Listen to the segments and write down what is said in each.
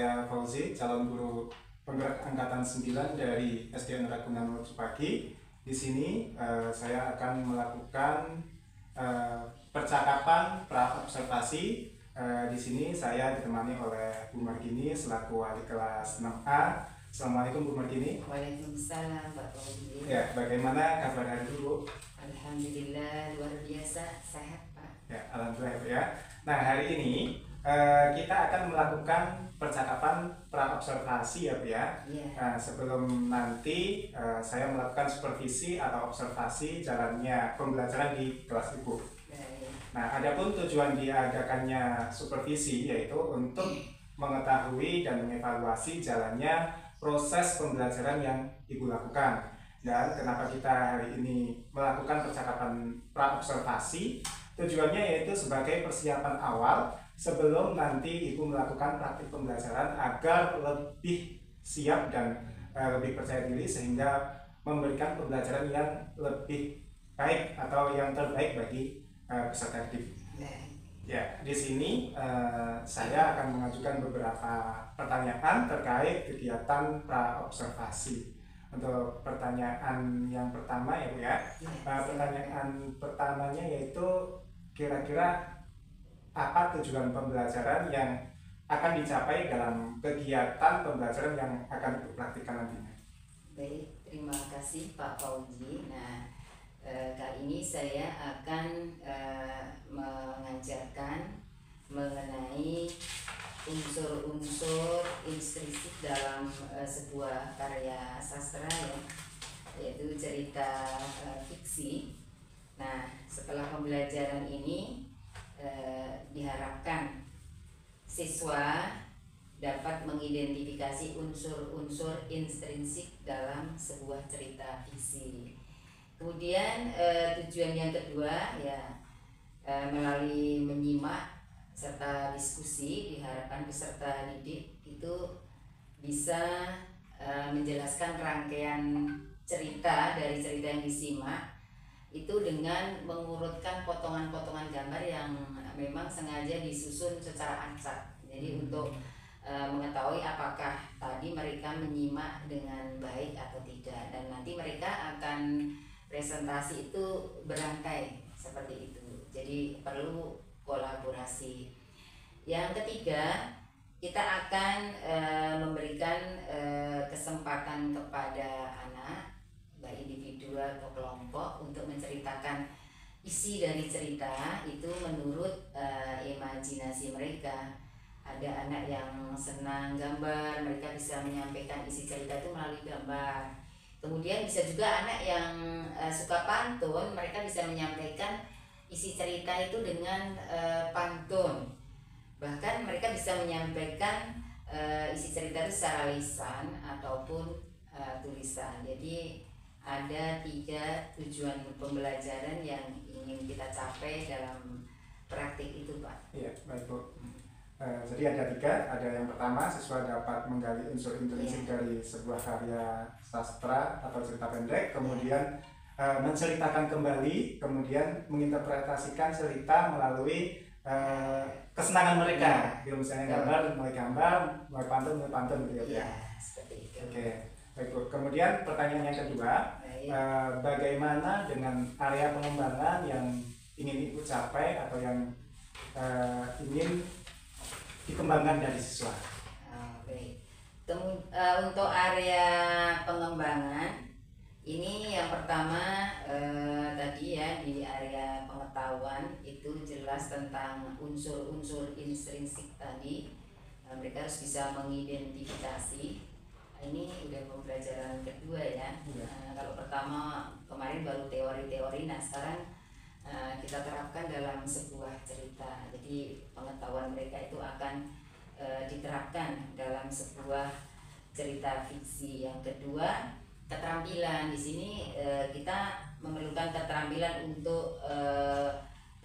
saya Fauzi, calon guru penggerak angkatan 9 dari SDN Ragunan Mojopagi. Di sini saya akan melakukan percakapan pra-observasi. Di sini saya ditemani oleh Bu Margini selaku wali kelas 6A. Assalamualaikum Bu Margini. Waalaikumsalam Pak Fauzi. Ya, bagaimana kabar hari ini Bu? Alhamdulillah luar biasa sehat Pak. Ya, alhamdulillah ya. Nah, hari ini kita akan melakukan percakapan pra-observasi ya Bu ya. Iya. Nah, sebelum nanti saya melakukan supervisi atau observasi jalannya pembelajaran di kelas Ibu. Baik. Nah, adapun tujuan diadakannya supervisi yaitu untuk mengetahui dan mengevaluasi jalannya proses pembelajaran yang Ibu lakukan. Dan kenapa kita hari ini melakukan percakapan pra-observasi? Tujuannya yaitu sebagai persiapan awal sebelum nanti Ibu melakukan praktik pembelajaran agar lebih siap dan lebih percaya diri sehingga memberikan pembelajaran yang lebih baik atau yang terbaik bagi peserta didik. Ya, di sini saya akan mengajukan beberapa pertanyaan terkait kegiatan pra-observasi. Untuk pertanyaan yang pertama ya Bu ya. Pertanyaan pertamanya yaitu kira-kira apa tujuan pembelajaran yang akan dicapai dalam kegiatan pembelajaran yang akan dipraktikkan nantinya? Baik, terima kasih Pak Fauzi. Nah, kali ini saya akan mengajarkan mengenai unsur-unsur instruksi dalam sebuah karya sastra ya, yaitu cerita fiksi. Nah, setelah pembelajaran ini diharapkan siswa dapat mengidentifikasi unsur-unsur intrinsik dalam sebuah cerita fiksi. Kemudian tujuan yang kedua ya, melalui menyimak serta diskusi diharapkan peserta didik itu bisa menjelaskan rangkaian cerita dari cerita yang disimak itu dengan mengurutkan potongan-potongan gambar yang memang sengaja disusun secara acak. Jadi untuk mengetahui apakah tadi mereka menyimak dengan baik atau tidak, dan nanti mereka akan presentasi itu berangkai seperti itu. Jadi perlu kolaborasi. Yang ketiga, kita akan memberikan kesempatan kepada anak baik individual atau kelompok untuk menceritakan isi dari cerita itu menurut imajinasi mereka. Ada anak yang senang gambar, mereka bisa menyampaikan isi cerita itu melalui gambar. Kemudian bisa juga anak yang suka pantun, mereka bisa menyampaikan isi cerita itu dengan pantun. Bahkan mereka bisa menyampaikan isi cerita itu secara lisan ataupun tulisan. Jadi ada 3 tujuan pembelajaran yang ingin kita capai dalam praktik itu Pak. Iya, baik Bu. Jadi ada 3, ada yang pertama siswa dapat menggali unsur intrinsik dari sebuah karya sastra atau cerita pendek, kemudian menceritakan kembali, kemudian menginterpretasikan cerita melalui kesenangan mereka. Jadi misalnya gambar, mulai pantun gitu ya. Seperti itu. Oke, baik Bu. Kemudian pertanyaan yang kedua, bagaimana dengan area pengembangan yang ingin Ibu capai atau yang ingin dikembangkan dari siswa? Baik. Untuk area pengembangan ini yang pertama tadi ya, di area pengetahuan itu jelas tentang unsur-unsur intrinsik tadi. Mereka harus bisa mengidentifikasi. Ini udah pembelajaran kedua ya. Kalau pertama kemarin baru teori-teori, nah sekarang kita terapkan dalam sebuah cerita. Jadi pengetahuan mereka itu akan diterapkan dalam sebuah cerita fiksi. Yang kedua, keterampilan. Di sini kita memerlukan keterampilan untuk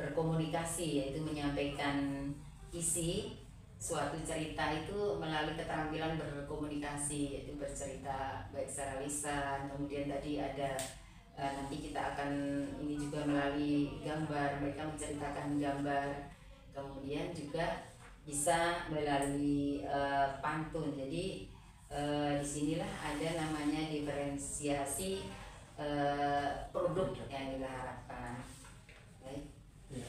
berkomunikasi, yaitu menyampaikan isi suatu cerita itu melalui keterampilan berkomunikasi, yaitu bercerita baik secara lisan. Kemudian tadi ada nanti kita akan ini juga melalui gambar, mereka menceritakan gambar. Kemudian juga bisa melalui pantun. Jadi disinilah ada namanya diferensiasi produk yang kita harapkan. Baik. Ya.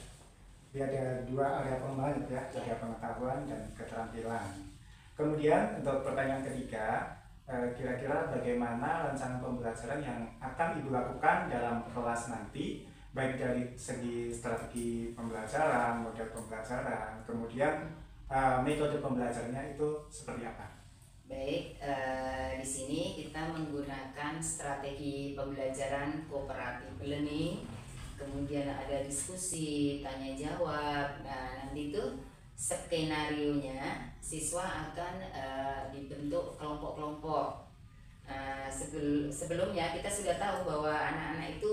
Jadi ada dua area pengembangan ya, area pengetahuan dan keterampilan. Kemudian untuk pertanyaan ketiga, kira-kira bagaimana rancangan pembelajaran yang akan Ibu lakukan dalam kelas nanti, baik dari segi strategi pembelajaran, model pembelajaran, kemudian metode pembelajarannya itu seperti apa? Baik, di sini kita menggunakan strategi pembelajaran cooperative learning, kemudian ada diskusi, tanya jawab. Nah, nanti itu skenarionya siswa akan dibentuk kelompok-kelompok. Sebelumnya kita sudah tahu bahwa anak-anak itu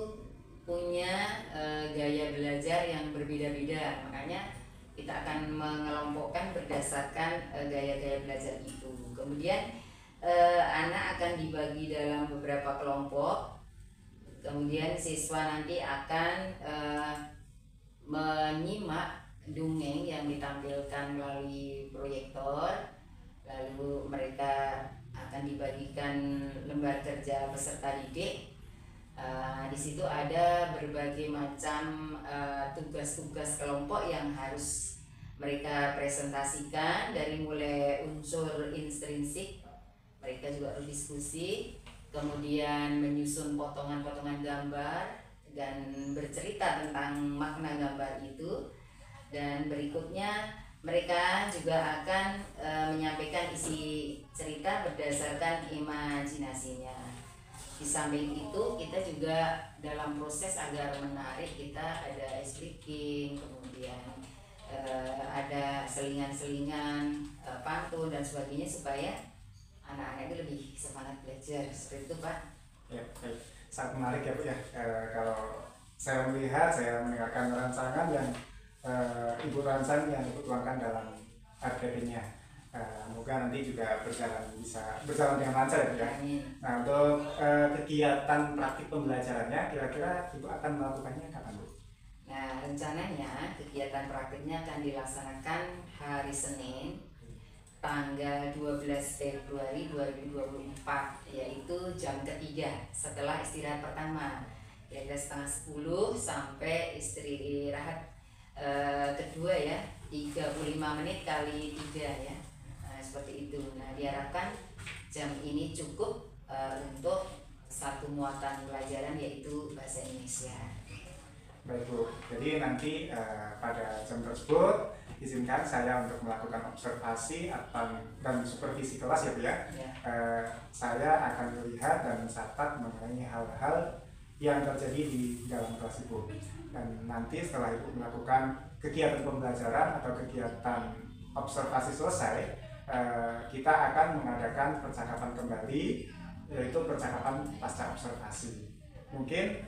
punya gaya belajar yang berbeda-beda, makanya kita akan mengelompokkan berdasarkan gaya-gaya belajar itu. Kemudian anak akan dibagi dalam beberapa kelompok. Kemudian siswa nanti akan menyimak dongeng yang ditampilkan melalui proyektor. Lalu mereka akan dibagikan lembar kerja peserta didik. Di situ ada berbagai macam tugas-tugas kelompok yang harus mereka presentasikan, dari mulai unsur intrinsik, mereka juga harus diskusi, kemudian menyusun potongan-potongan gambar dan bercerita tentang makna gambar itu, dan berikutnya mereka juga akan menyampaikan isi cerita berdasarkan imajinasinya. Di samping itu kita juga dalam proses agar menarik, kita ada ice breaking, kemudian ada selingan-selingan pantun dan sebagainya supaya anak-anak itu lebih semangat belajar. Seperti itu, Pak. Ya, baik. Sangat menarik ya Bu ya. Kalau saya melihat, saya mendengarkan rancangan yang Ibu rancang yang Ibu tuangkan dalam RPP-nya. Semoga nanti juga bisa berjalan dengan lancar ya. Nah, untuk kegiatan praktik pembelajarannya, kira-kira Ibu akan melakukannya kapan Bu? Nah, rencananya kegiatan praktiknya akan dilaksanakan hari Senin tanggal 12 Februari 2024, yaitu jam ketiga setelah istirahat pertama, kira-kira setengah 10 sampai istirahat kedua ya, 35 menit kali 3 ya. Seperti itu. Nah, diharapkan jam ini cukup untuk satu muatan pelajaran, yaitu bahasa Indonesia. Baik Bu, jadi nanti pada jam tersebut izinkan saya untuk melakukan observasi dan supervisi kelas ya Bu ya. Saya akan melihat dan mencatat mengenai hal-hal yang terjadi di dalam kelas Ibu. Dan nanti setelah Ibu melakukan kegiatan pembelajaran atau kegiatan observasi selesai, kita akan mengadakan percakapan kembali, yaitu percakapan pasca observasi. Mungkin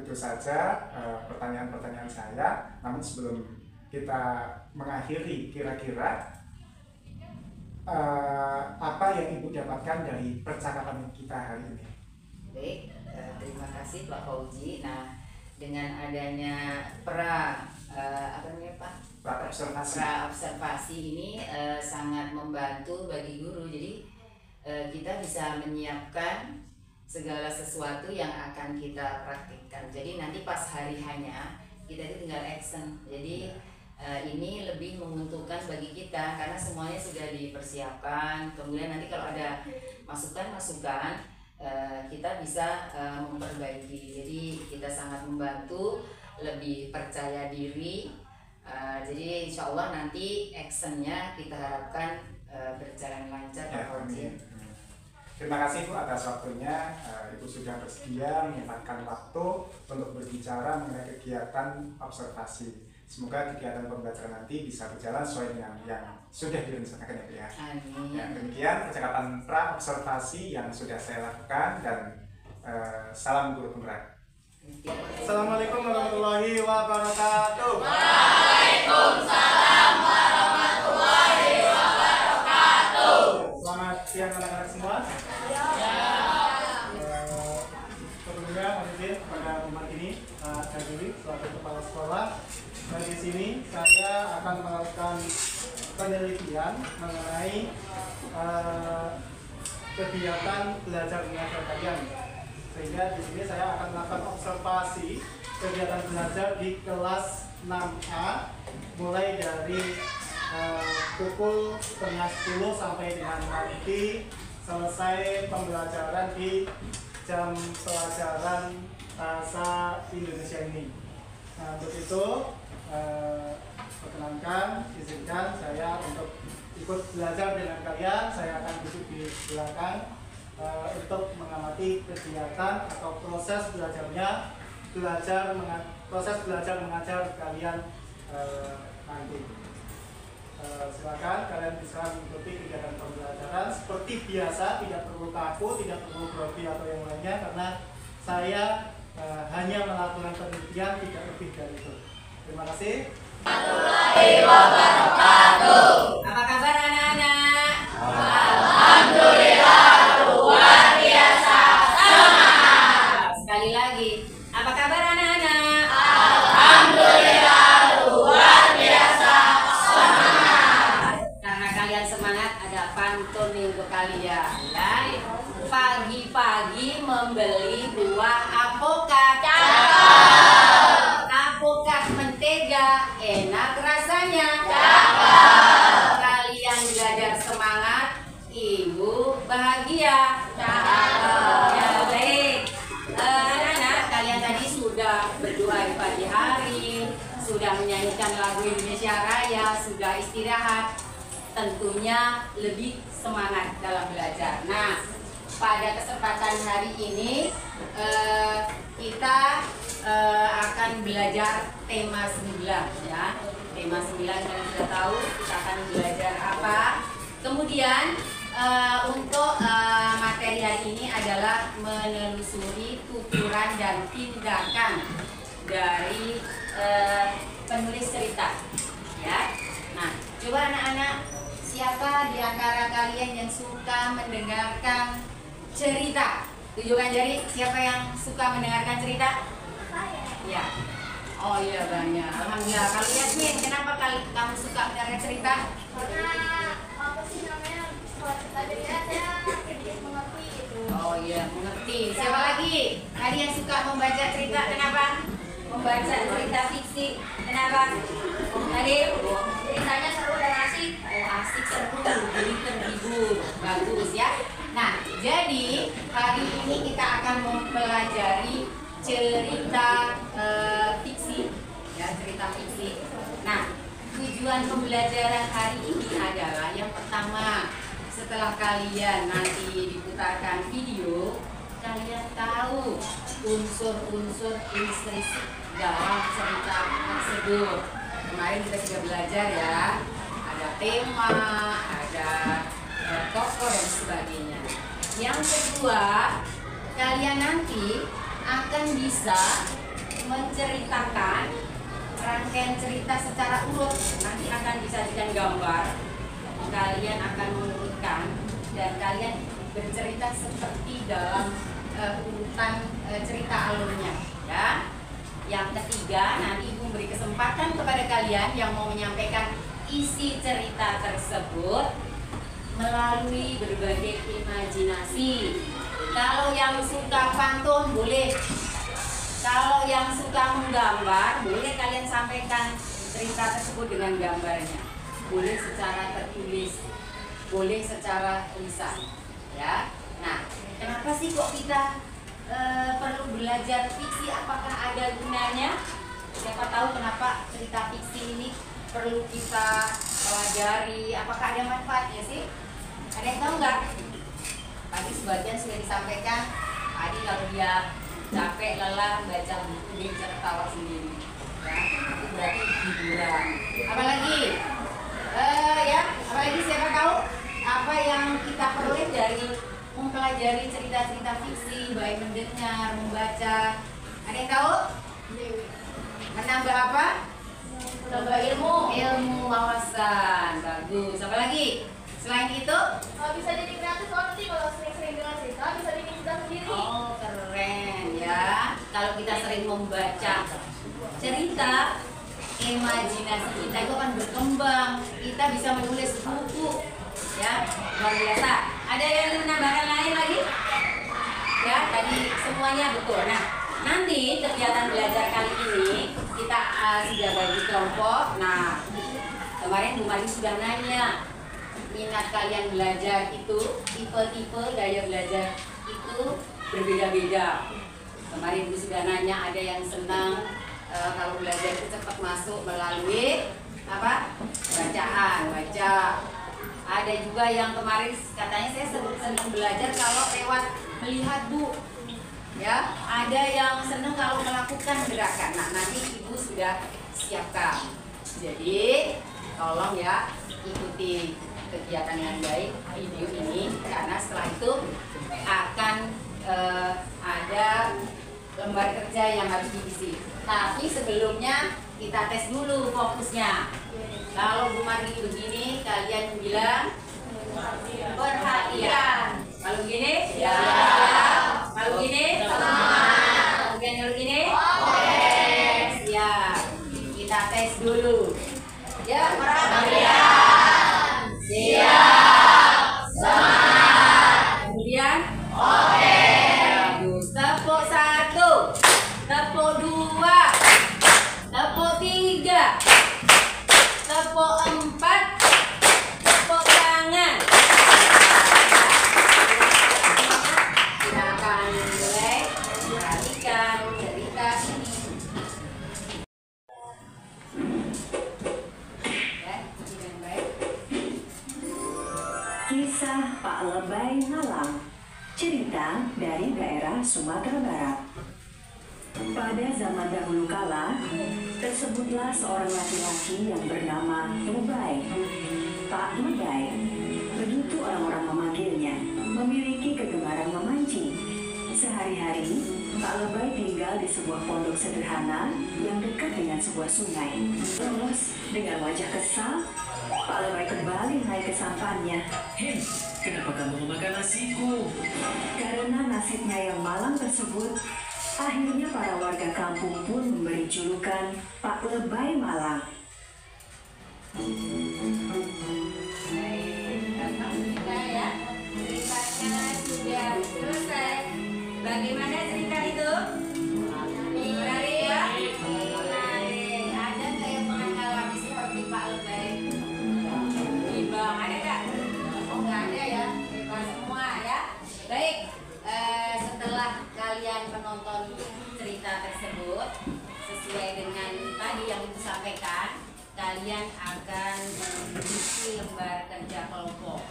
itu saja pertanyaan-pertanyaan saya. Namun sebelum kita mengakhiri, kira-kira apa yang Ibu dapatkan dari percakapan kita hari ini? Baik, terima kasih Pak Fauzi. Nah, dengan adanya observasi ini sangat membantu bagi guru. Jadi kita bisa menyiapkan segala sesuatu yang akan kita praktikkan. Jadi nanti pas hari hanya kita itu tinggal action. Jadi ini lebih menguntungkan bagi kita karena semuanya sudah dipersiapkan. Kemudian nanti kalau ada masukan-masukan kita bisa memperbaiki. Jadi kita sangat membantu, lebih percaya diri. Jadi insya Allah nanti actionnya kita harapkan berjalan lancar. Terima kasih Bu atas waktunya. Ibu sudah bersedia menyempatkan waktu untuk berbicara mengenai kegiatan observasi. Semoga kegiatan pembelajaran nanti bisa berjalan sesuai dengan yang sudah direncanakan ya Bu ya. Amin. Ya, demikian percakapan pra-observasi yang sudah saya lakukan, dan salam guru penggerak. Assalamualaikum warahmatullahi wabarakatuh. Waalaikumsalam warahmatullahi wabarakatuh. Selamat siang anak-anak semua. Sebelumnya mohon izin pada tempat ini saya Dewi selaku kepala sekolah. Dan di sini saya akan melakukan penelitian mengenai kegiatan belajar mengajar kalian. Sehingga di sini saya akan melakukan observasi kegiatan belajar di kelas 6A mulai dari pukul setengah 10 sampai dengan nanti selesai pembelajaran di jam pelajaran bahasa Indonesia ini. Nah, untuk itu perkenankan, izinkan saya untuk ikut belajar dengan kalian. Saya akan duduk di belakang untuk mengamati kegiatan atau proses belajarnya, proses belajar mengajar kalian nanti. Silakan kalian bisa mengikuti kegiatan pembelajaran seperti biasa, tidak perlu kaku, tidak perlu grogi atau yang lainnya, karena saya hanya melakukan penelitian, tidak lebih dari itu. Terima kasih. Warahmatullahi wabarakatuh. Apa kabar anak-anak? Alhamdulillah luar biasa semangat. Sekali lagi, apa kabar anak-anak? Alhamdulillah luar biasa semangat. Karena kalian semangat, ada pantun untuk kalian. Dan pagi-pagi membeli buah apokat. Apokat mentega, enak rasanya. Kalian belajar semangat, ibu bahagia. Ya, baik. Anak-anak, kalian tadi sudah berdoa di pagi hari, sudah menyanyikan lagu Indonesia Raya, sudah istirahat. Tentunya lebih semangat dalam belajar. Nah, pada kesempatan hari ini kita akan belajar tema 9 ya. Tema 9 kalian sudah tahu kita akan belajar apa. Kemudian untuk materi hari ini adalah menelusuri tuturan dan tindakan dari penulis cerita ya. Nah, coba anak-anak, siapa di antara kalian yang suka mendengarkan cerita? Tunjukkan jari, siapa yang suka mendengarkan cerita? Ya. Oh iya, banyak. Alhamdulillah. Kalau Yasmin, kenapa kamu suka mendengarkan cerita? Karena apa sih namanya, kalau cerita cerita saya sedikit mengerti gitu. Oh iya, mengerti. Siapa lagi? Tadi yang suka membaca cerita, kenapa? Membaca cerita fiksi, kenapa? Tadi Ceritanya seru dan asik. oh, asik, seru, jadi terhibur. Bagus ya. Nah, jadi hari ini kita akan mempelajari cerita fiksi, ya, cerita fiksi. Nah, tujuan pembelajaran hari ini adalah yang pertama, setelah kalian nanti diputarkan video, kalian tahu unsur-unsur instruksi dalam cerita tersebut. Kemarin kita sudah belajar ya, ada tema, ada tokoh dan sebagainya. Yang kedua, kalian nanti akan bisa menceritakan rangkaian cerita secara urut. Nanti akan disajikan gambar, kalian akan mengurutkan dan kalian bercerita seperti dalam urutan cerita alurnya ya. Yang ketiga, nanti Ibu memberi kesempatan kepada kalian yang mau menyampaikan isi cerita tersebut melalui berbagai imajinasi. Kalau yang suka pantun boleh, kalau yang suka menggambar boleh kalian sampaikan cerita tersebut dengan gambarnya. Boleh secara tertulis, boleh secara lisan ya. Nah, kenapa sih kok kita perlu belajar fiksi? Apakah ada gunanya? Siapa tahu kenapa cerita fiksi ini perlu kita pelajari? Apakah ada manfaatnya sih? Ada yang tahu nggak? Tadi sebagian sudah disampaikan. Tadi kalau dia capek, lelah, baca buku dia bisa ketawa sendiri. Ya, itu berarti hiburan. Apalagi? Ya, apalagi siapa tahu apa yang kita peroleh dari mempelajari cerita-cerita fiksi, baik mendengar, membaca. Ada yang tahu? Menambah apa? Menambah ilmu. Ilmu wawasan. Bagus. Apa lagi? Selain itu? Bisa jadi kreatif nanti kalau sering-sering dengar cerita bisa bikin cerita sendiri. Oh, keren ya. Kalau kita sering membaca cerita, imajinasi kita itu akan berkembang. Kita bisa menulis buku Ya, luar biasa. Ada yang menambahkan lain lagi? Ya, tadi semuanya betul. Nah, nanti kegiatan belajar kali ini kita sudah bagi kelompok. Nah, kemarin Bu Mari sudah nanya minat kalian belajar itu, tipe-tipe gaya belajar itu berbeda-beda. Kemarin Bu sudah nanya ada yang senang kalau belajar itu cepat masuk melalui apa? Bacaan, baca. Ada juga yang kemarin katanya saya senang belajar kalau lewat melihat Bu. Ya, ada yang senang kalau melakukan gerakan. Nah, nanti Ibu sudah siapkan. Jadi, tolong ya ikuti kegiatan yang baik video ini karena setelah itu akan ada lembar kerja yang harus diisi. Tapi sebelumnya kita tes dulu fokusnya. Kalau Bu Margi begini, kalian bilang perhatian. Kalau gini, ya. Kalau gini, semangat. Kemudian kalau gini, siap. Kita tes dulu. Ya, perhatian. Siap. Semangat. Kemudian, bagus. Tepuk 1, tepuk 2, tepuk 3. Tepuk 4, tepuk tangan. Kita akan mulai perhatikan cerita ini. Ya, dengan baik. Kisah Pak Lebay Malam. Cerita dari daerah Sumatera Barat. Pada zaman dahulu kala, tersebutlah seorang laki-laki yang bernama Lebay. Pak Lebay, begitu orang-orang memanggilnya, memiliki kegemaran memancing. Sehari-hari, Pak Lebay tinggal di sebuah pondok sederhana yang dekat dengan sebuah sungai. Terus, dengan wajah kesal, Pak Lebay kembali naik ke sampannya. Hei, kenapa kamu memakan nasiku? Karena nasibnya yang malang tersebut, akhirnya para warga kampung pun memberi julukan Pak Lebay Malang. Kita ya, ceritanya sudah selesai. Bagaimana cerita itu? Menarik ya? Menarik. Ada nggak yang pernah mengalami seperti Pak Lebay? Bang, ada nggak? Oh, nggak ada ya? Bebas semua ya? Baik. Setelah kalian menonton cerita tersebut sesuai dengan tadi yang Ibu sampaikan, kalian akan mengisi lembar kerja kelompok.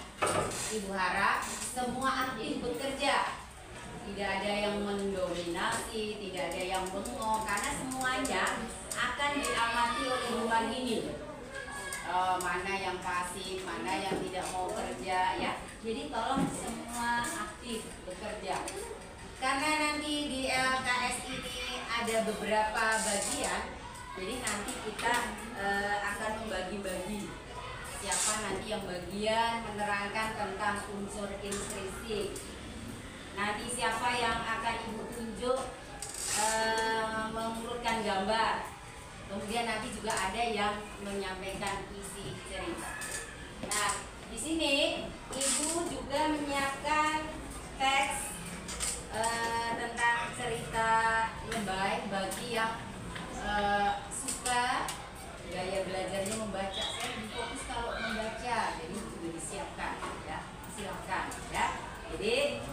Ibu harap semua aktif bekerja, tidak ada yang mendominasi, tidak ada yang bengong, karena semuanya akan diamati oleh Bu Margini. Mana yang pasif, mana yang tidak mau kerja ya. Jadi tolong semua aktif bekerja. Karena nanti di LKS ini ada beberapa bagian, jadi nanti kita akan membagi-bagi siapa nanti yang bagian menerangkan tentang unsur intrinsik. Nanti siapa yang akan Ibu tunjuk mengurutkan gambar. Kemudian nanti juga ada yang menyampaikan isi cerita. Nah, di sini Ibu juga menyiapkan teks tentang cerita Lebay bagi yang suka gaya belajarnya membaca. Saya lebih fokus kalau membaca, jadi juga disiapkan ya, silakan ya. Jadi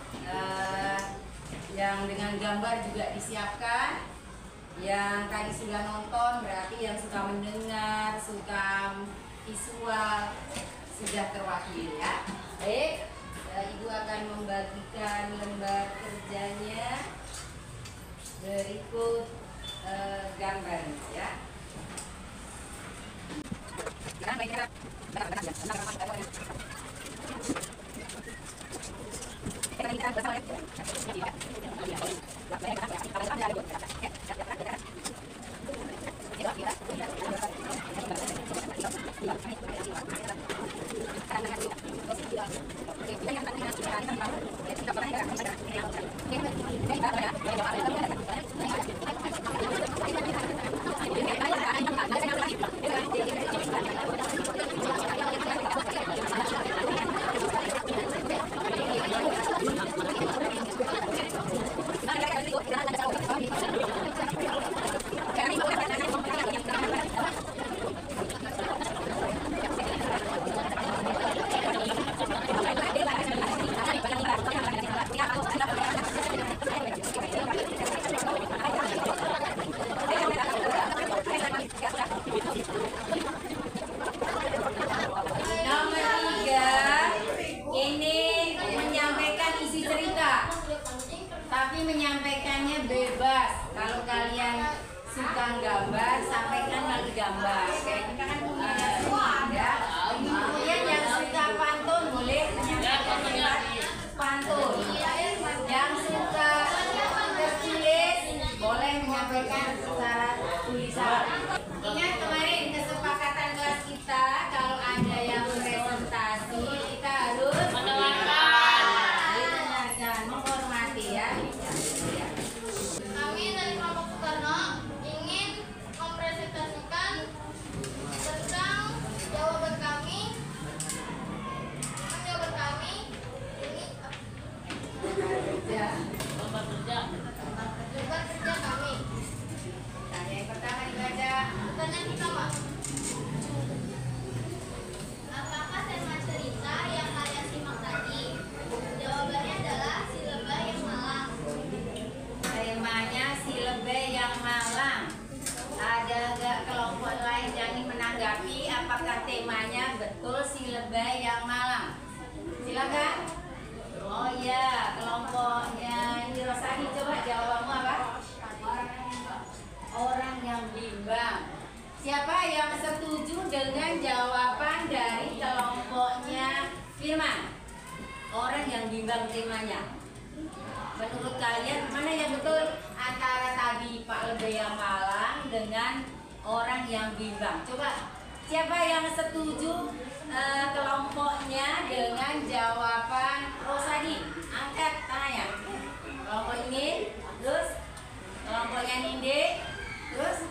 yang dengan gambar juga disiapkan. Yang tadi sudah nonton berarti yang suka mendengar, suka visual sudah terwakili ya. Baik, Ibu akan membagikan lembar kerjanya berikut gambarnya ya. Tapi menyampaikannya bebas. Kalau kalian suka gambar, sampaikan melalui gambar. Kayak kita kan punya ya. Kemudian yang suka pantun boleh menyampaikan lewat pantun. Yang suka tertulis boleh menyampaikan secara tulisan. Ingat kemarin kesepakatan kelas kita, kalau ada yang presentasi kita harus mendengarkan, menghormati ya. Kami dari kelompok Soekarno ingin mempresentasikan tentang jawaban kami ini tempat kerja kami. Nah, yang pertama dibaca. Pertanyaan pertama, apakah tema cerita yang kalian simak tadi? Jawabannya adalah si lebah yang malang. Temanya si lebah yang malang. Ada gak kelompok lain yang ingin menanggapi apakah temanya betul si lebah yang malang? Silakan. Oh iya, kelompoknya ini Rosani, coba jawabanmu apa? Orang yang bimbang. Siapa yang setuju dengan jawaban dari kelompoknya Firman? Orang yang bimbang temanya. Menurut kalian mana yang betul antara tadi Pak Lebah yang malang dengan orang yang bimbang? Coba siapa yang setuju kelompoknya dengan jawaban Rosadi? Angkat tangannya. Kelompok ini, terus kelompoknya Ninde, terus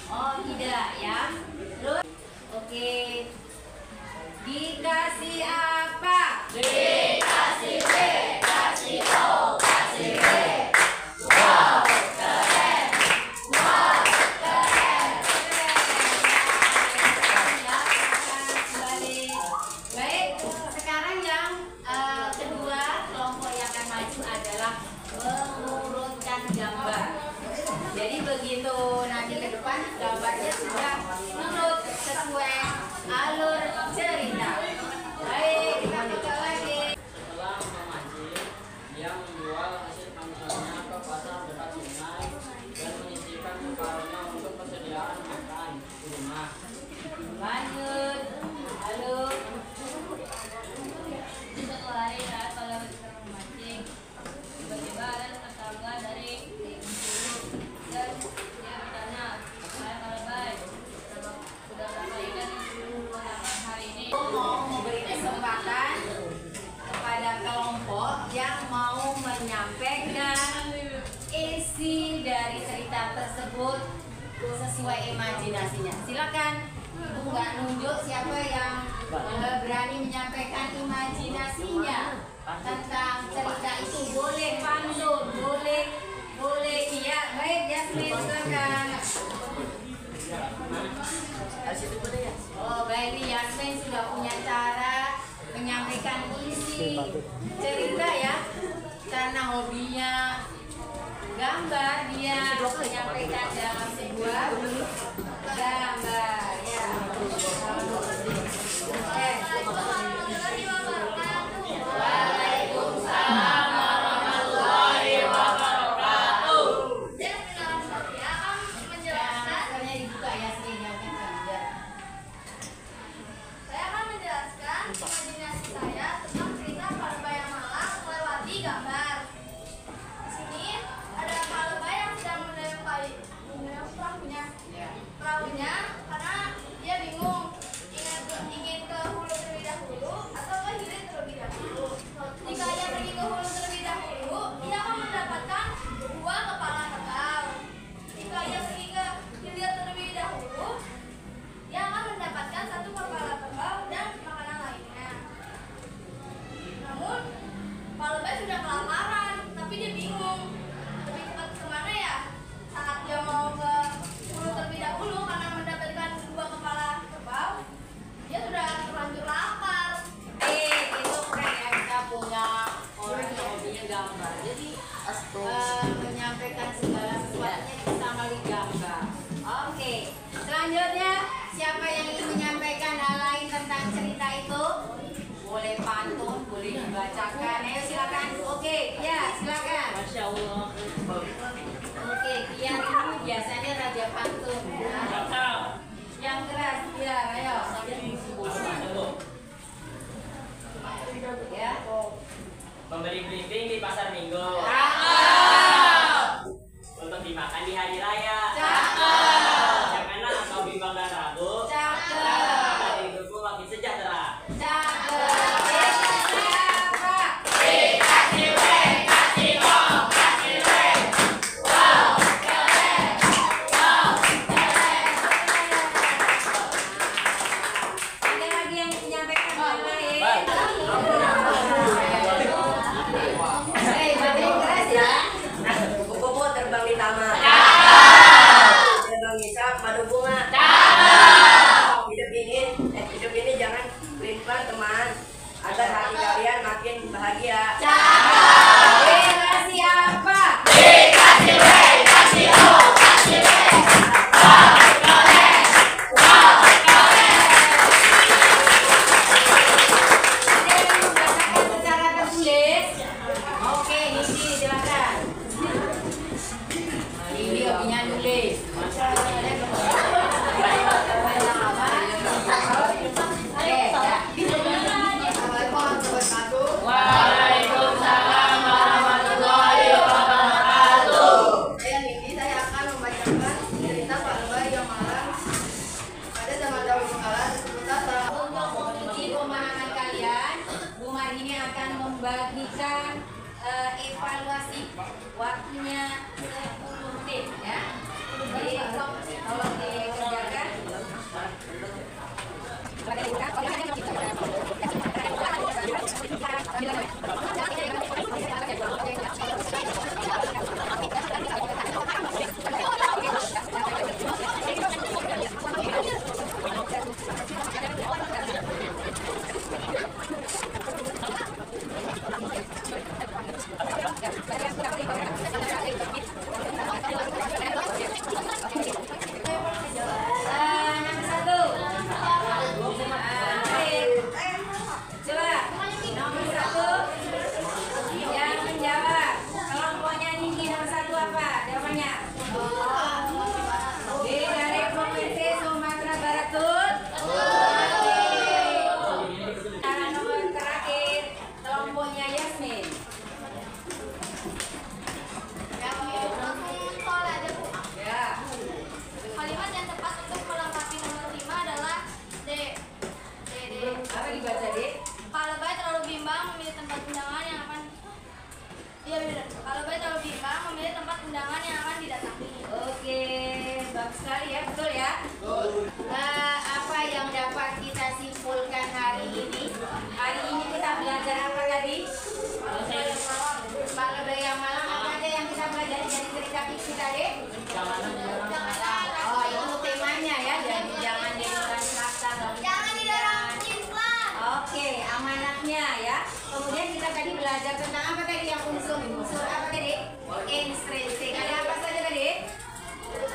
oh tidak ya. Terus oke. Dikasih apa? Dikasih B, kasih O, kasih B. Wow, keren. Wow, keren. Baik, sekarang yang kedua kelompok yang akan maju adalah mengurutkan gambar. Jadi begitu nanti ke depan gambarnya sudah menurut sesuai alur cerita. Baik, kita buka lagi. Setelah memancing, dia menjual hasil tangkapannya ke pasar dekat sungai dan menyisihkan separuhnya untuk persediaan makan di rumah. Lanjut. Halo. Suatu hari saat pada sedang memancing, tiba-tiba ada tetangga dari Bengkulu dan dia bertanya, "Hai Pak Lebah, sudah berapa ikan yang dapat hari ini?" Mau memberi kesempatan kepada kelompok yang mau menyampaikan isi dari cerita tersebut sesuai imajinasinya. Silakan. Ibu nggak nunjuk siapa yang berani menyampaikan imajinasinya tentang cerita itu. Boleh pantun, boleh iya. Baik, Yasmin, silakan. Oh, baik, nih Yasmin sudah punya cara menyampaikan isi cerita ya. Karena hobinya gambar, dia menyampaikan dalam sebuah gambar ya. Waalaikumsalam warahmatullahi wabarakatuh. Dan penjelasan saya akan menjelaskan. Masalahnya dibuka Yasmin yang kencang. Saya akan menjelaskan imajinasi saya tentang cerita Pak Lebah yang malang melewati gambar. Di sini ada Pak Lebah yang sedang mendalam perahunya karena dia bingung ingin ke hulu terlebih dahulu atau ke hilir terlebih dahulu. Jika ia pergi ke hulu terlebih dahulu, ia akan mendapatkan dua kepala kerbau. Jika ia pergi ke hilir terlebih dahulu, ia akan mendapatkan satu kepala kerbau dan makanan lainnya. Namun, Pak Lebah sudah kelaparan, tapi dia bingung lebih cepat kemana ya. Saat dia mau ke hulu terlebih dahulu karena mendapatkan dua kepala kerbau, dia sudah terlanjur lapar. Itu keren ya, kita punya orang yang hobinya gambar. Jadi menyampaikan segala sesuatunya bisa melalui gambar. Oke, selanjutnya siapa yang ingin menyampaikan hal lain tentang cerita itu? Boleh pantun, boleh dibacakan. Ayo silakan. Oke, ya silakan. Oke, Kian itu biasanya raja pantun. Ya. Yang keras, ya, ayo. Ya. Memberi briefing di pasar minggu. Untuk dimakan di hari raya. Janganlah engkau bimbang dan ragu. Maka hidupmu makin sejahtera. Ada lagi yang menyampaikan hal lain? Baterai keras ya. Kupu-kupu terbang di taman. Terbang ngisap madu bunga. Hidup ini jangan pelin-pelan teman, agar hati kalian makin bahagia. Kasih apa? Ada yang membacakan secara tertulis? Oke, Nindi silakan. Nindi hobinya nulis. Waalaikumsalam warahmatullahi wabarakatuh. Saya Nindi, saya akan membacakan cerita Pak Lebay yang malang pada zaman dahulu kala seputar Untuk menguji pemahaman kalian, Bu Marini akan membagikan evaluasi waktunya 10 menit ya. Jadi tolong dikerjakan. Nomor 1. Coba nomor 1 yang menjawab. Kelompoknya Nindi nomor 1 apa jawabannya? Dari Provinsi Sumatera Barat Tut. Sekarang nomor terakhir kelompoknya Yasmin. Ya. Kalimat yang tepat untuk melengkapi nomor 5 adalah D. Apa dibaca, Dek? Pak Lebay terlalu bimbang memilih tempat undangan yang akan Pak Lebay terlalu bimbang memilih tempat undangan yang akan didatangi. Oke, bagus sekali ya, betul ya? Apa yang dapat kita simpulkan hari ini? Hari ini kita belajar apa tadi? Pak Lebay yang malam, apa aja yang kita belajar dari cerita fiksi tadi? Oh, itu temanya ya, jadi jangan dengarkan kata. Jangan di dalam Islam. Oke, amanatnya ya. Kemudian kita tadi belajar tentang apa tadi yang unsur apa tadi? Intrinsik. Ada apa saja tadi?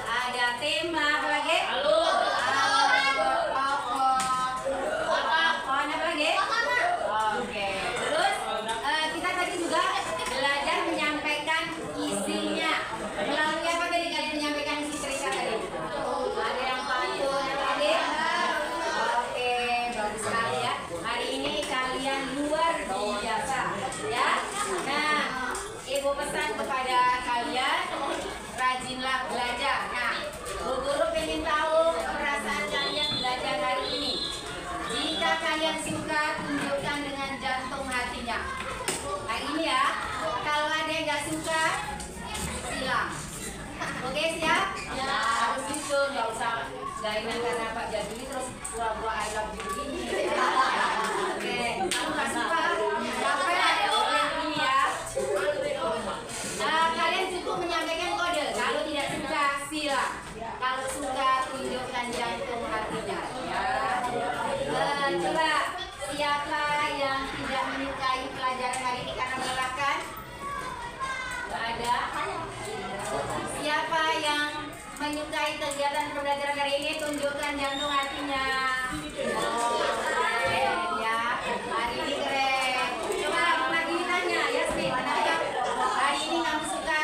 Ada tema, apa lagi? Pohon apa lagi? Oke. Terus kita tadi juga belajar menyampaikan isinya. Melalui apa tadi kalian menyampaikan isi cerita tadi? Ada yang pantun, apa tadi? Oke, bagus sekali ya. Hari ini kalian luar biasa ya. Nah, Ibu pesan kepada kalian, rajinlah belajar. Nah, Bu Guru pengen tahu perasaan kalian belajar hari ini. Jika kalian suka, tunjukkan dengan jantung hatinya. Hari ini ya. Kalau ada yang gak suka, silang. Oke, siap? Ya. Harus gitu, nggak usah gainan karena Pak Jaduli terus pura-pura I love you begini. Oke, kalau nggak suka, apa ya? Ini ya. Kalian cukup menyampaikan kode. Kalau tidak suka, silang. Kalau suka, tunjukkan jantung hatinya. Ya. Coba, siapa yang tidak menyukai pelajaran hari ini karena melelahkan? Nggak ada. Siapa yang menyukai kegiatan pembelajaran hari ini? Tunjukkan jantung hatinya. Oh, keren ya. Hari ini keren. Coba lagi tanya, Yasmin, kenapa hari ini kamu suka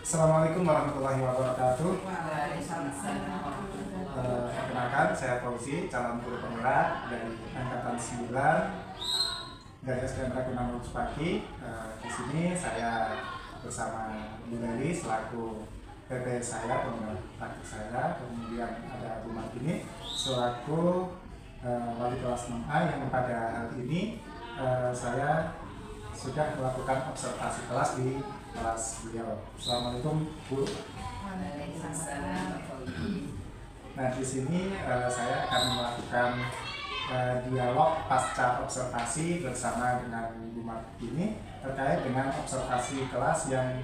Assalamualaikum warahmatullahi wabarakatuh. Perkenalkan, saya Fauzi, calon guru penggerak dari angkatan 9 Garis Kendra Gunung Pagi. Di sini saya bersama Bu Leli selaku PP saya, penggerak praktik saya, kemudian ada Bu Martini selaku wali kelas 6A yang pada hal ini saya sudah melakukan observasi kelas di kelas beliau. Assalamualaikum Bu. Waalaikumsalam. Nah, di sini saya akan melakukan dialog pasca observasi bersama dengan Bu Martini terkait dengan observasi kelas yang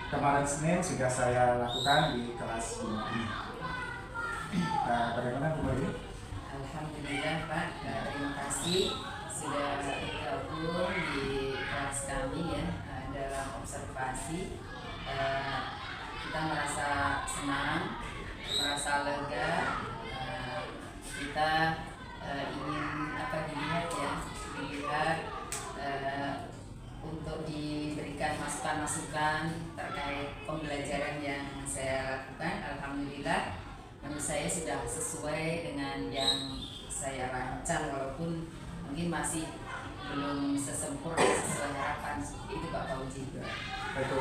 kemarin Senin sudah saya lakukan di kelas Bu Martini. Bagaimana Bu Martini? Alhamdulillah Pak, terima kasih sudah bergabung di kelas kami ya dalam observasi. Kita merasa senang, merasa lega. Kita ingin dilihat untuk diberikan masukan-masukan terkait pembelajaran yang saya lakukan. Alhamdulillah menurut saya sudah sesuai dengan yang saya rancang, walaupun mungkin masih belum sesempurna sesuai harapan. Itu Pak Fauzi. Baik,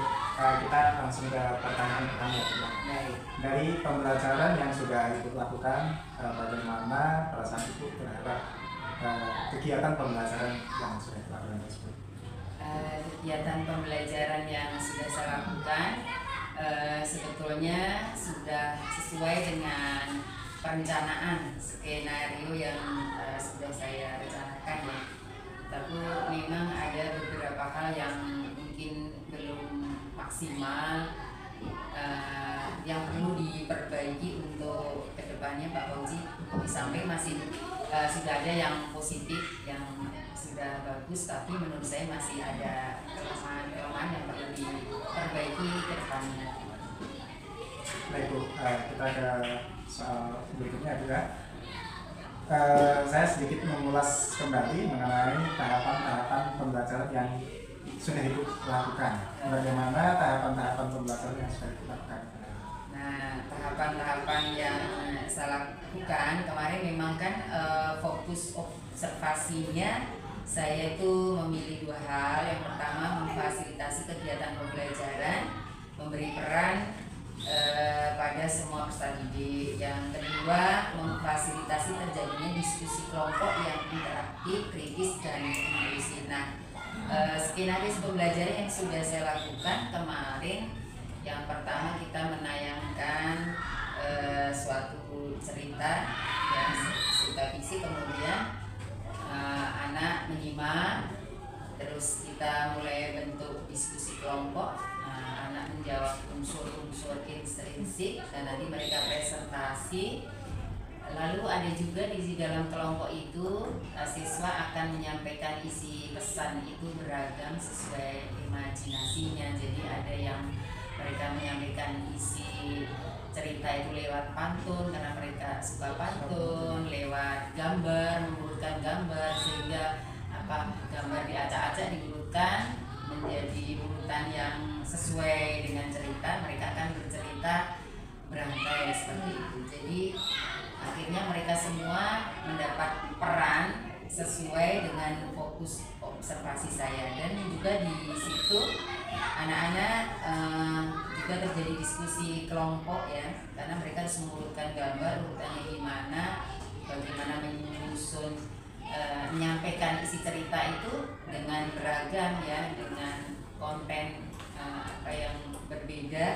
kita langsung ke pertanyaan pertama ya. Baik. Dari pembelajaran yang sudah Ibu lakukan, bagaimana perasaan Ibu terhadap kegiatan pembelajaran yang sudah dilakukan tersebut? Kegiatan pembelajaran yang sudah saya lakukan sebetulnya sudah sesuai dengan perencanaan skenario yang sudah saya rencanakan ya. Tapi memang ada beberapa hal yang mungkin belum maksimal, yang perlu diperbaiki untuk kedepannya Pak Fauzi. Di samping masih sudah ada yang positif yang sudah bagus, tapi menurut saya masih ada kelemahan yang perlu diperbaiki ke depannya. Baik Bu, kita ke soal berikutnya juga. Saya sedikit mengulas kembali mengenai tahapan-tahapan pembelajaran yang sudah Ibu lakukan. Bagaimana tahapan-tahapan pembelajaran yang sudah Ibu lakukan? Nah, tahapan-tahapan yang saya lakukan kemarin memang kan fokus observasinya saya itu memilih dua hal. Yang pertama memfasilitasi kegiatan pembelajaran, memberi peran pada semua peserta didik. Yang kedua memfasilitasi terjadinya diskusi kelompok yang interaktif, kritis, dan inklusif. Nah, skenario pembelajaran yang sudah saya lakukan kemarin, yang pertama kita menayangkan suatu cerita yang cerita visi, kemudian anak menyimak, terus kita mulai bentuk diskusi kelompok. Anak menjawab unsur-unsur intrinsik dan nanti mereka presentasi. Lalu ada juga di dalam kelompok itu siswa akan menyampaikan isi pesan itu beragam sesuai imajinasinya. Jadi ada yang mereka menyampaikan isi cerita itu lewat pantun karena mereka suka pantun, lewat gambar, mengurutkan gambar sehingga gambar diacak-acak diurutkan menjadi urutan yang sesuai dengan cerita. Mereka akan bercerita berangkai seperti itu. Jadi akhirnya mereka semua mendapat peran sesuai dengan fokus observasi saya, dan juga di situ anak-anak juga terjadi diskusi kelompok ya, karena mereka harus mengurutkan gambar urutannya gimana, bagaimana menyusun menyampaikan isi cerita itu dengan beragam ya, dengan konten yang berbeda,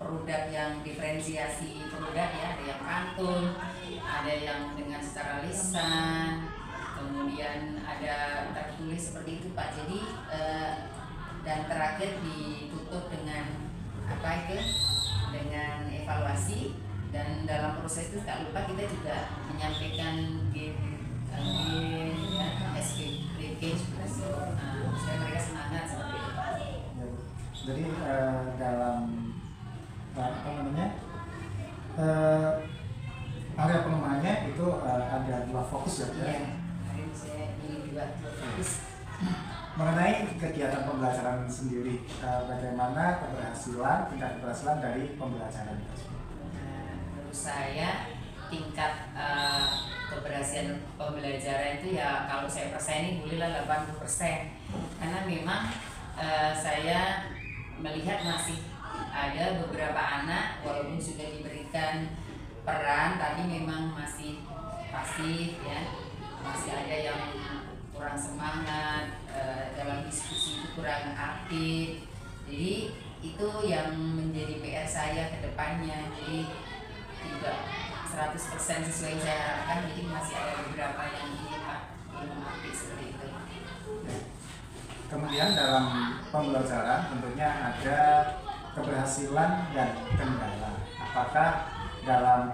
produk yang diferensiasi produk ya, ada yang pantun, ada yang dengan secara lisan, kemudian ada tertulis seperti itu Pak. Jadi dan terakhir ditutup dengan dengan evaluasi, dan dalam proses itu tak lupa kita juga menyampaikan supaya mereka semangat seperti itu. Jadi dalam area pengembangannya itu ada dua fokus ya? Iya, hari ini saya pilih dua fokus. mengenai kegiatan pembelajaran sendiri, bagaimana tingkat keberhasilan dari pembelajaran tersebut? Menurut saya tingkat keberhasilan pembelajaran itu ya kalau saya persenin bolehlah 80%, karena memang saya melihat masih ada beberapa anak walaupun sudah diberikan peran tapi memang masih pasif ya, masih ada yang kurang semangat, dalam diskusi itu kurang aktif. Jadi itu yang menjadi PR saya ke depannya. Jadi tidak 100% sesuai yang saya harapkan, jadi masih ada beberapa yang belum aktif seperti itu. Kemudian dalam pembelajaran tentunya ada keberhasilan dan kendala. Apakah dalam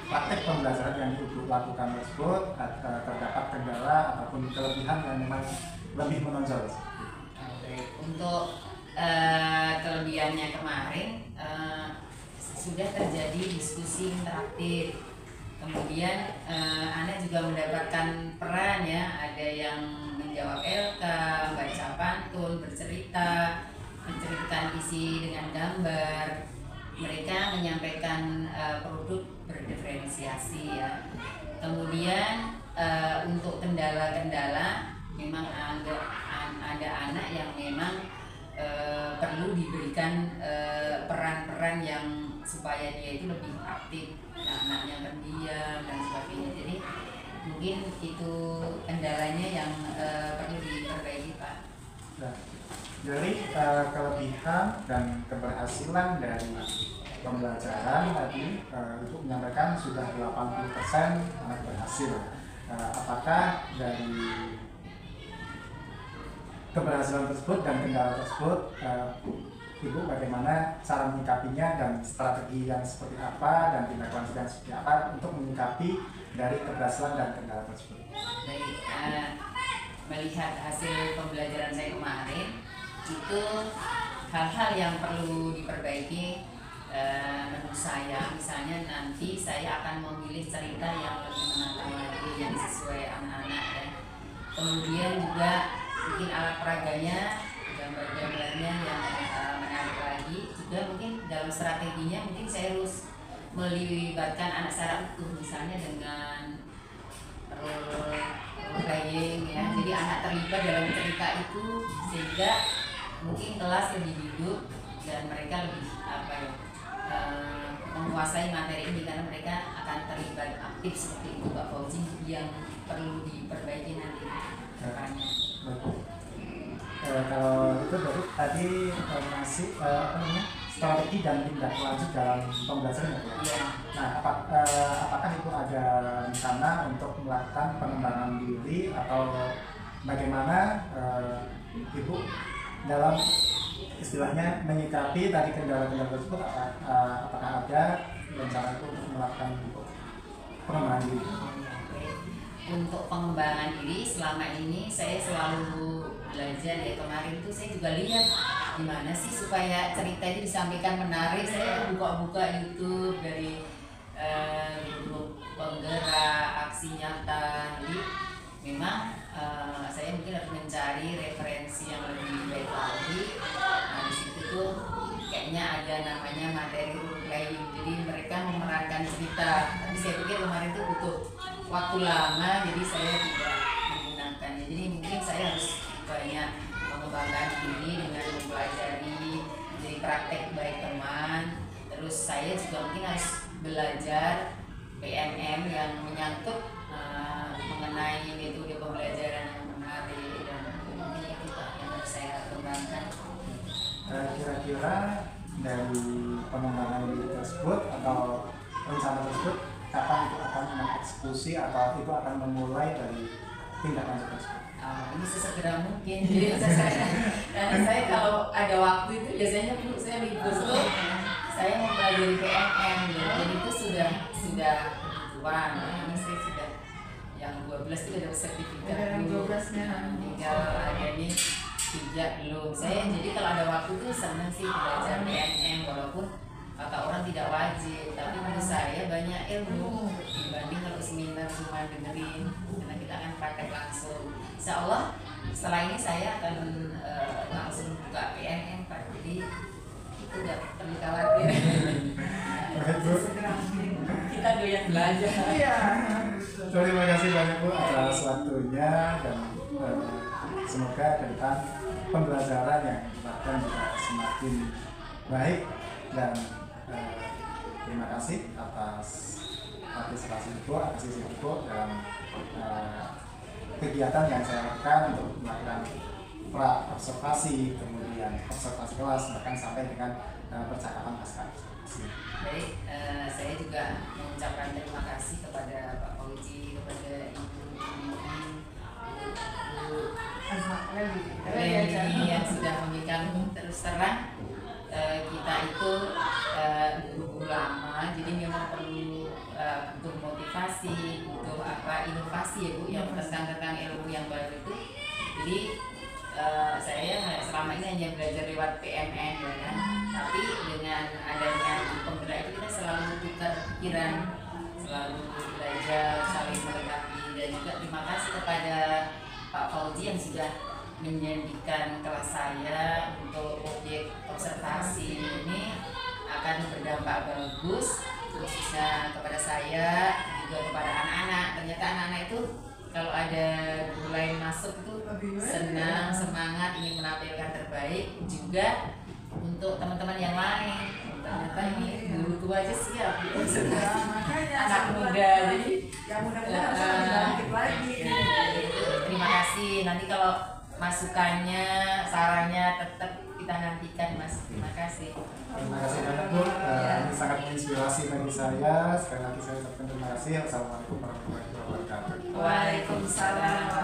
praktek pembelajaran yang Ibu lakukan tersebut terdapat kendala ataupun kelebihan yang memang lebih menonjol? Untuk kelebihannya kemarin sudah terjadi diskusi interaktif, kemudian anak juga mendapatkan peran ya, ada yang menjawab LK, baca pantun, bercerita, menceritakan isi dengan gambar, mereka menyampaikan produk berdiferensiasi ya. Kemudian untuk kendala-kendala memang ada anak yang memang perlu diberikan peran-peran yang supaya dia itu lebih aktif, anaknya pendiam dan sebagainya. Jadi mungkin itu kendalanya yang perlu diperbaiki, Pak. Nah, dari kelebihan dan keberhasilan dari pembelajaran tadi Ibu menyampaikan sudah 80% anak berhasil. Apakah dari keberhasilan tersebut dan kendala tersebut Ibu bagaimana cara menyikapinya dan strategi yang seperti apa dan tindak lanjut yang seperti apa untuk menyikapi dari keberhasilan dan kendala tersebut? Baik, melihat hasil pembelajaran saya kemarin itu hal-hal yang perlu diperbaiki. Menurut saya, misalnya nanti saya akan memilih cerita yang lebih menantang lagi, yang sesuai anak-anak ya. Kemudian juga mungkin alat peraganya, gambar-gambarnya yang menarik lagi. Juga mungkin dalam strateginya mungkin saya harus melibatkan anak secara utuh, misalnya dengan role playing ya. Jadi anak terlibat dalam cerita itu sehingga mungkin kelas lebih hidup dan mereka lebih menguasai materi ini karena mereka akan terlibat aktif seperti itu, Pak Fauzi, yang perlu diperbaiki nanti depannya. Kalau itu baru tadi masih strategi dan tindak lanjut dalam pembelajaran ya? Iya. Nah, apakah itu ada rencana untuk melakukan pengembangan diri atau bagaimana Ibu dalam istilahnya menyikapi tadi kendala-kendala tersebut? Apakah ada rencana itu untuk melakukan pengembangan diri? Untuk pengembangan diri selama ini saya selalu belajar ya. Kemarin itu saya juga lihat gimana sih supaya cerita itu disampaikan menarik. Saya buka-buka YouTube dari grup penggerak aksi nyata. Jadi memang saya mungkin harus mencari referensi yang lebih baik lagi. Nah di situ tuh kayaknya ada namanya materi role playing. Jadi mereka memerankan cerita. Tapi saya pikir kemarin itu butuh waktu lama, jadi saya tidak menggunakannya. Jadi mungkin saya harus banyak mengembangkan diri dengan mempelajari dari praktek baik teman. Terus saya juga mungkin harus belajar PNM yang menyangkut mengenai metode pembelajaran yang menarik, dan mungkin itu Pak yang harus saya kembangkan. Kira-kira dari pengembangan diri tersebut atau rencana tersebut kapan itu akan mengeksekusi atau itu akan memulai dari tindak lanjut tersebut? Ini sesegera mungkin. Jadi saya kalau ada waktu itu biasanya saya libur tuh saya mempelajari PNM gitu. Jadi itu sudah kebutuhan. Ini saya sudah yang 12 itu udah dapat sertifikat. Yang 12-nya tinggal ada nih 3 belum. Saya jadi kalau ada waktu tuh senang sih belajar PNM walaupun kata orang tidak wajib, tapi menurut saya banyak ilmu dibanding kalau seminar cuma dengerin, karena kita akan praktek langsung. Insya Allah setelah ini saya akan langsung buka PNN Pak, jadi itu nggak perlu khawatir. Kita doyan belajar. Iya. Terima kasih banyak Bu atas waktunya, dan semoga ke depan pembelajaran yang dilakukan juga semakin baik, dan terima kasih atas partisipasi Ibu, apresiasi Ibu dalam kegiatan yang saya lakukan untuk melakukan pra observasi, kemudian observasi kelas, bahkan sampai dengan percakapan pasca observasi. Baik, saya juga mengucapkan terima kasih kepada Pak Fauzi, kepada Ibu Leni yang sudah memberikan terus terang. Kita itu guru lama, jadi memang perlu untuk motivasi, untuk inovasi ya Bu, yang tentang ilmu yang baru itu. Jadi saya selama ini hanya belajar lewat PMN ya kan, tapi dengan adanya penggerak itu kita selalu tukar pikiran, selalu belajar, saling melengkapi. Dan juga terima kasih kepada Pak Fauzi yang sudah menjadikan kelas saya untuk objek observasi ini akan berdampak bagus, khususnya kepada saya, juga kepada anak-anak. Ternyata anak-anak itu kalau ada guru lain masuk itu senang, semangat, ingin menampilkan terbaik, juga untuk teman-teman yang lain. Ternyata ini guru tua aja siap anak muda, jadi yang mudah-mudahan lagi. Terima kasih. Nanti kalau masukannya, sarannya tetap kita nantikan Mas. Terima kasih. Terima kasih banyak Bu, ini sangat menginspirasi bagi saya. Sekali lagi saya ucapkan terima kasih. Assalamualaikum warahmatullahi wabarakatuh. Waalaikumsalam.